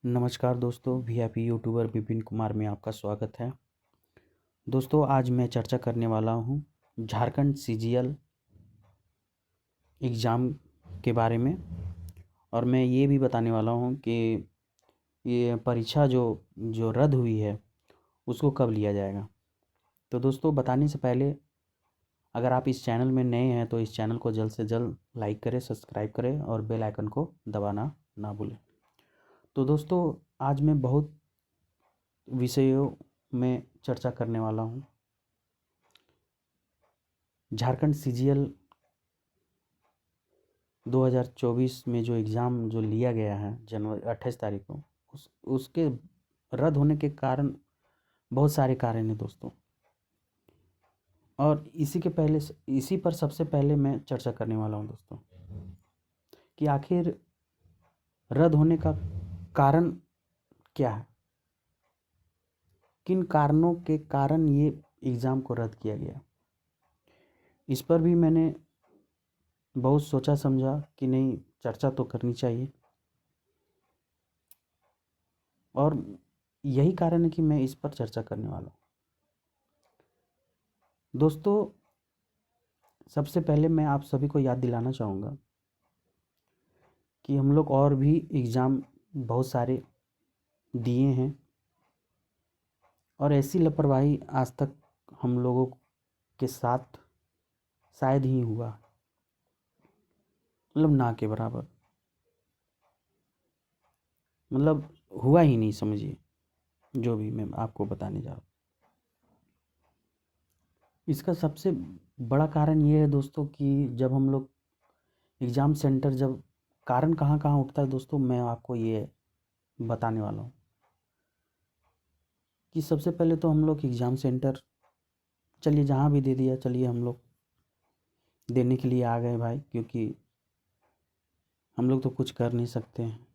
नमस्कार दोस्तों, VIP YouTuber Vipin Kumar में आपका स्वागत है। दोस्तों, आज मैं चर्चा करने वाला हूँ झारखंड सीजीएल एग्ज़ाम के बारे में। और मैं ये भी बताने वाला हूँ कि ये परीक्षा जो जो रद्द हुई है उसको कब लिया जाएगा। तो दोस्तों, बताने से पहले अगर आप इस चैनल में नए हैं तो इस चैनल को जल्द से जल्द लाइक करें, सब्सक्राइब करें और बेल आइकन को दबाना ना भूलें। तो दोस्तों, आज मैं बहुत विषयों में चर्चा करने वाला हूँ। झारखंड सीजीएल 2024 में जो एग्ज़ाम जो लिया गया है जनवरी 28 तारीख को, उसके रद्द होने के कारण बहुत सारे कारण हैं दोस्तों। और इसी पर सबसे पहले मैं चर्चा करने वाला हूँ दोस्तों कि आखिर रद्द होने का कारण क्या है, किन कारणों के कारण ये एग्ज़ाम को रद्द किया गया। इस पर भी मैंने बहुत सोचा समझा कि नहीं, चर्चा तो करनी चाहिए। और यही कारण है कि मैं इस पर चर्चा करने वाला हूँ दोस्तों। सबसे पहले मैं आप सभी को याद दिलाना चाहूँगा कि हम लोग और भी एग्ज़ाम बहुत सारे दिए हैं और ऐसी लापरवाही आज तक हम लोगों के साथ शायद ही हुआ, मतलब ना के बराबर, मतलब हुआ ही नहीं, समझिए। जो भी मैं आपको बताने जा रहा हूँ, इसका सबसे बड़ा कारण ये है दोस्तों कि जब हम लोग एग्ज़ाम सेंटर, जब कारण कहाँ कहाँ उठता है दोस्तों, मैं आपको ये बताने वाला हूँ कि सबसे पहले तो हम लोग एग्ज़ाम सेंटर, चलिए जहाँ भी दे दिया, चलिए हम लोग देने के लिए आ गए भाई, क्योंकि हम लोग तो कुछ कर नहीं सकते हैं।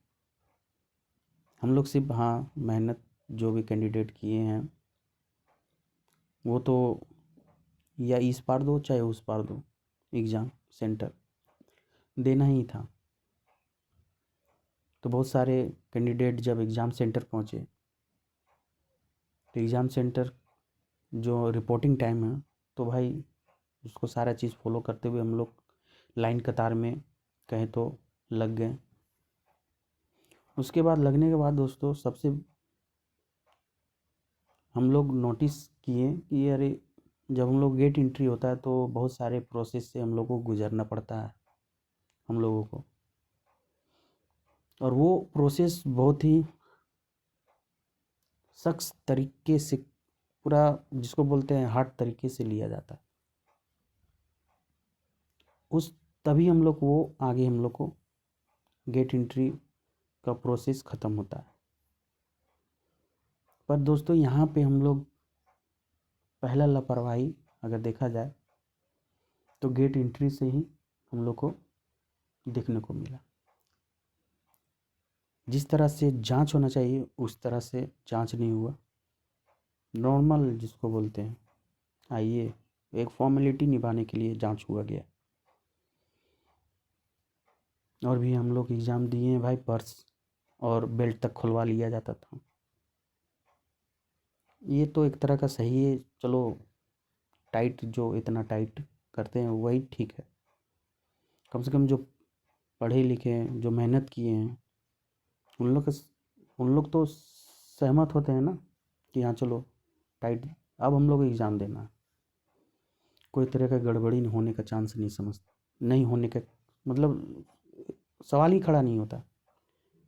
हम लोग सिर्फ हाँ मेहनत जो भी कैंडिडेट किए हैं वो तो या इस पार दो चाहे उस पार दो, एग्ज़ाम सेंटर देना ही था। तो बहुत सारे कैंडिडेट जब एग्ज़ाम सेंटर पहुँचे तो एग्ज़ाम सेंटर जो रिपोर्टिंग टाइम है, तो भाई उसको सारा चीज़ फॉलो करते हुए हम लोग लाइन कतार में कहें तो लग गए। उसके बाद लगने के बाद दोस्तों, सबसे हम लोग नोटिस किए कि अरे, जब हम लोग गेट एंट्री होता है तो बहुत सारे प्रोसेस से हम लोग को गुजरना पड़ता है हम लोगों को। और वो प्रोसेस बहुत ही सख्त तरीके से, पूरा जिसको बोलते हैं हार्ड तरीके से लिया जाता है। उस तभी हम लोग वो आगे हम लोग को गेट एंट्री का प्रोसेस ख़त्म होता है। पर दोस्तों, यहाँ पे हम लोग पहला लापरवाही अगर देखा जाए तो गेट एंट्री से ही हम लोग को देखने को मिला। जिस तरह से जांच होना चाहिए उस तरह से जांच नहीं हुआ। नॉर्मल जिसको बोलते हैं, आइए एक फॉर्मेलिटी निभाने के लिए जांच हुआ गया। और भी हम लोग एग्ज़ाम दिए हैं भाई, पर्स और बेल्ट तक खुलवा लिया जाता था। ये तो एक तरह का सही है, चलो टाइट, जो इतना टाइट करते हैं वही ठीक है। कम से कम जो पढ़े लिखे हैं, जो मेहनत किए हैं, उन लोग तो सहमत होते हैं ना कि हाँ चलो टाइट, अब हम लोग एग्ज़ाम देना है। कोई तरह का गड़बड़ी होने का चांस नहीं होने का, मतलब सवाल ही खड़ा नहीं होता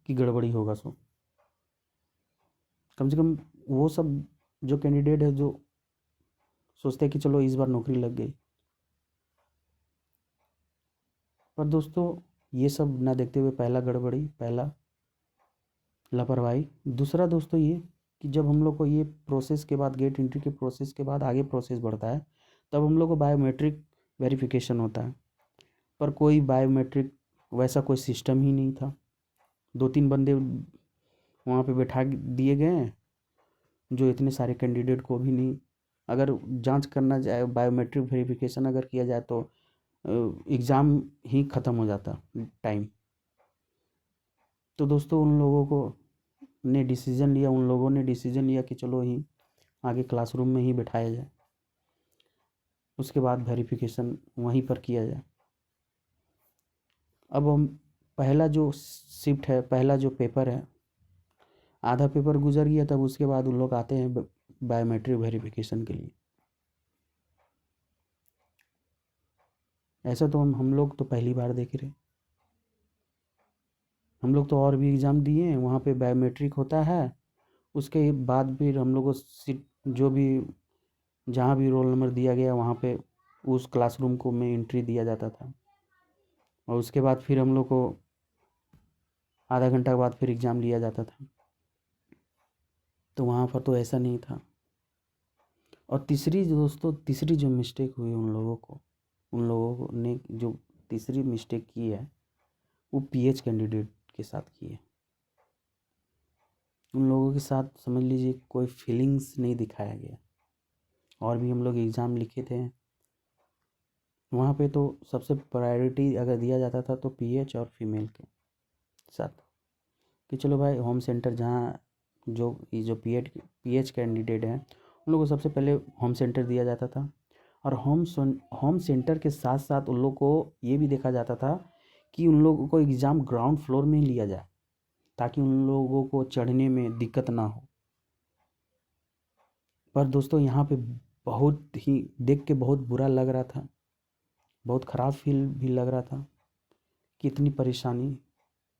कि गड़बड़ी होगा। सो कम से कम वो सब जो कैंडिडेट है जो सोचते हैं कि चलो इस बार नौकरी लग गई। पर दोस्तों, ये सब ना देखते हुए पहला गड़बड़ी, पहला लापरवाही। दूसरा दोस्तों ये कि जब हम लोग को ये प्रोसेस के बाद, गेट एंट्री के प्रोसेस के बाद आगे प्रोसेस बढ़ता है, तब हम लोग को बायोमेट्रिक वेरिफिकेशन होता है। पर कोई बायोमेट्रिक वैसा कोई सिस्टम ही नहीं था। 2-3 बंदे वहाँ पे बैठा दिए गए हैं जो इतने सारे कैंडिडेट को भी नहीं, अगर जांच करना जाए, बायोमेट्रिक वेरिफिकेशन अगर किया जाए तो एग्ज़ाम ही ख़त्म हो जाता टाइम। तो दोस्तों, उन लोगों को ने डिसीज़न लिया, उन लोगों ने डिसीज़न लिया कि चलो ही आगे क्लासरूम में ही बिठाया जाए, उसके बाद वेरिफिकेशन वहीं पर किया जाए। अब हम पहला जो शिफ्ट है, पहला जो पेपर है, आधा पेपर गुजर गया, तब उसके बाद उन लोग आते हैं बायोमेट्रिक वेरिफिकेशन के लिए। ऐसा तो हम लोग तो पहली बार देख रहे। हम लोग तो और भी एग्ज़ाम दिए हैं, वहाँ पे बायोमेट्रिक होता है, उसके बाद फिर हम लोग को सीट जो भी जहाँ भी रोल नंबर दिया गया वहाँ पे उस क्लासरूम को में एंट्री दिया जाता था, और उसके बाद फिर हम लोग को आधा घंटा बाद फिर एग्ज़ाम लिया जाता था। तो वहाँ पर तो ऐसा नहीं था। और तीसरी जो मिस्टेक हुई उन लोगों ने जो तीसरी मिस्टेक की है वो पीएच कैंडिडेट के साथ की है। उन लोगों के साथ समझ लीजिए कोई फीलिंग्स नहीं दिखाया गया। और भी हम लोग एग्ज़ाम लिखे थे, वहाँ पे तो सबसे प्रायोरिटी अगर दिया जाता था तो पीएच और फीमेल के साथ, कि चलो भाई होम सेंटर जहाँ जो पीएच कैंडिडेट हैं उन लोगों को सबसे पहले होम सेंटर दिया जाता था। और होम सेंटर के साथ साथ उन लोगों को ये भी देखा जाता था कि उन लोगों को एग्ज़ाम ग्राउंड फ्लोर में ही लिया जाए, ताकि उन लोगों को चढ़ने में दिक्कत ना हो। पर दोस्तों यहाँ पे बहुत ही देख के बहुत बुरा लग रहा था, बहुत ख़राब फील भी लग रहा था कि इतनी परेशानी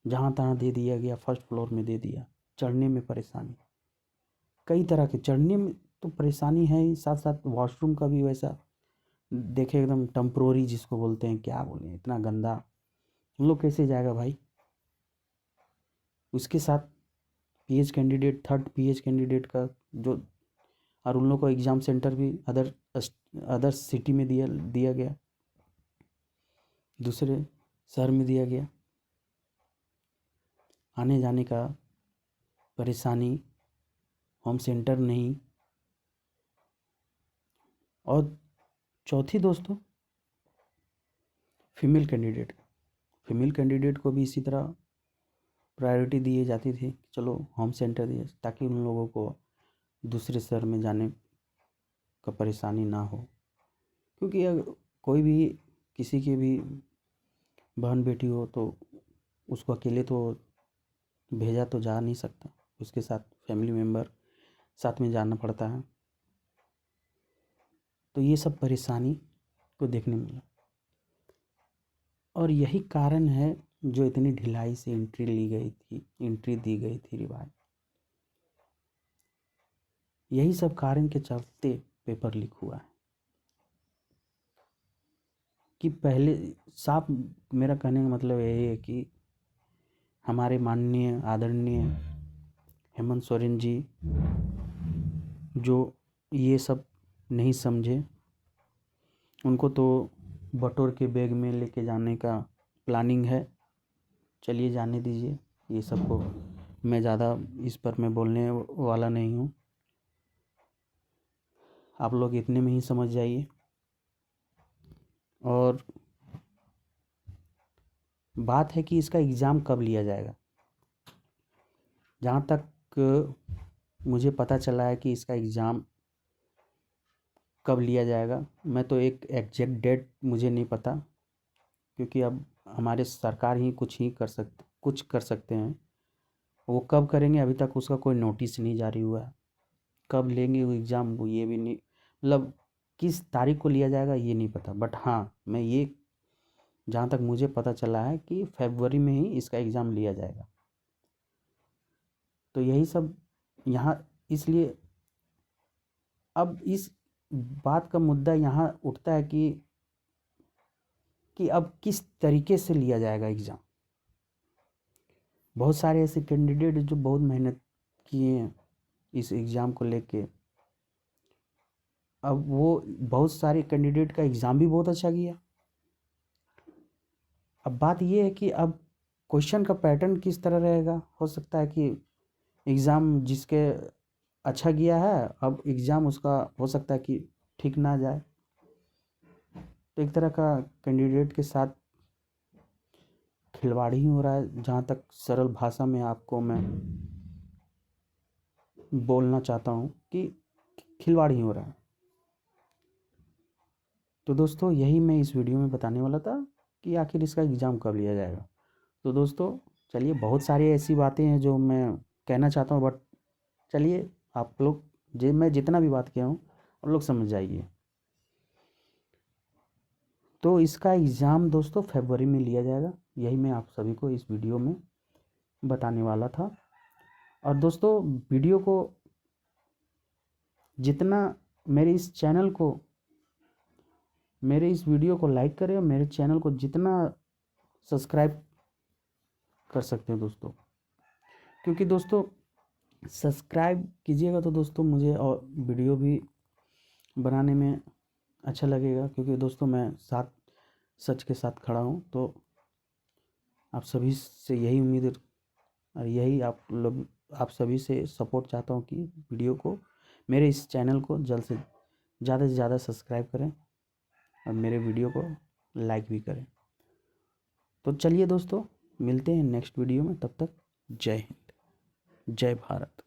जहाँ तहाँ दे दिया गया, फर्स्ट फ्लोर में दे दिया, चढ़ने में परेशानी, कई तरह के चढ़ने में तो परेशानी है ही, साथ साथ वॉशरूम का भी वैसा देखे एकदम टेम्प्रोरी जिसको बोलते हैं, क्या बोले, इतना गंदा, हम लोग कैसे जाएगा भाई। उसके साथ थर्ड पीएच कैंडिडेट का जो, और उन लोग को एग्ज़ाम सेंटर भी अदर सिटी में दिया गया, दूसरे शहर में दिया गया, आने जाने का परेशानी, होम सेंटर नहीं। और चौथी दोस्तों फीमेल कैंडिडेट को भी इसी तरह प्रायोरिटी दी जाती थी, चलो होम सेंटर दिए, ताकि उन लोगों को दूसरे शहर में जाने का परेशानी ना हो। क्योंकि अगर कोई भी किसी की भी बहन बेटी हो तो उसको अकेले तो भेजा तो जा नहीं सकता, उसके साथ फैमिली मेम्बर साथ में जाना पड़ता है। तो ये सब परेशानी को देखने मिला, और यही कारण है जो इतनी ढिलाई से एंट्री दी गई थी रिवाज। यही सब कारण के चलते पेपर लीक हुआ है। कि पहले साफ मेरा कहने का मतलब यही है कि हमारे माननीय आदरणीय हेमंत सोरेन जी जो ये सब नहीं समझे, उनको तो बटोर के बैग में लेके जाने का प्लानिंग है। चलिए जाने दीजिए, ये सबको मैं ज़्यादा इस पर मैं बोलने वाला नहीं हूँ, आप लोग इतने में ही समझ जाइए। और बात है कि इसका एग्ज़ाम कब लिया जाएगा। जहाँ तक मुझे पता चला है कि इसका एग्ज़ाम कब लिया जाएगा, मैं तो एक एग्जैक्ट डेट मुझे नहीं पता, क्योंकि अब हमारे सरकार ही कुछ कर सकते हैं। वो कब करेंगे अभी तक उसका कोई नोटिस नहीं जारी हुआ है। कब लेंगे वो एग्ज़ाम वो ये भी नहीं, मतलब किस तारीख को लिया जाएगा ये नहीं पता। बट हाँ, मैं ये जहाँ तक मुझे पता चला है कि फरवरी में ही इसका एग्ज़ाम लिया जाएगा। तो यही सब यहाँ, इसलिए अब इस बात का मुद्दा यहाँ उठता है कि अब किस तरीके से लिया जाएगा एग्ज़ाम। बहुत सारे ऐसे कैंडिडेट जो बहुत मेहनत किए हैं इस एग्ज़ाम को लेके, अब वो बहुत सारे कैंडिडेट का एग्ज़ाम भी बहुत अच्छा गया। अब बात ये है कि अब क्वेश्चन का पैटर्न किस तरह रहेगा। हो सकता है कि एग्ज़ाम जिसके अच्छा गया है, अब एग्ज़ाम उसका हो सकता है कि ठीक ना जाए। तो एक तरह का कैंडिडेट के साथ खिलवाड़ ही हो रहा है, जहाँ तक सरल भाषा में आपको मैं बोलना चाहता हूँ कि खिलवाड़ ही हो रहा है। तो दोस्तों यही मैं इस वीडियो में बताने वाला था कि आखिर इसका एग्ज़ाम कब लिया जाएगा। तो दोस्तों चलिए, बहुत सारी ऐसी बातें हैं जो मैं कहना चाहता हूँ, बट चलिए आप लोग मैं जितना भी बात किया हूँ आप लोग समझ जाइए। तो इसका एग्ज़ाम दोस्तों फरवरी में लिया जाएगा, यही मैं आप सभी को इस वीडियो में बताने वाला था। और दोस्तों वीडियो को जितना मेरे इस वीडियो को लाइक करें और मेरे चैनल को जितना सब्सक्राइब कर सकते हैं दोस्तों, क्योंकि दोस्तों सब्सक्राइब कीजिएगा तो दोस्तों मुझे और वीडियो भी बनाने में अच्छा लगेगा, क्योंकि दोस्तों मैं सच के साथ खड़ा हूँ। तो आप सभी से यही उम्मीद और यही आप सभी से सपोर्ट चाहता हूँ कि वीडियो को, मेरे इस चैनल को जल्द से ज़्यादा सब्सक्राइब करें और मेरे वीडियो को लाइक भी करें। तो चलिए दोस्तों, मिलते हैं नेक्स्ट वीडियो में, तब तक जय हिंद, जय भारत।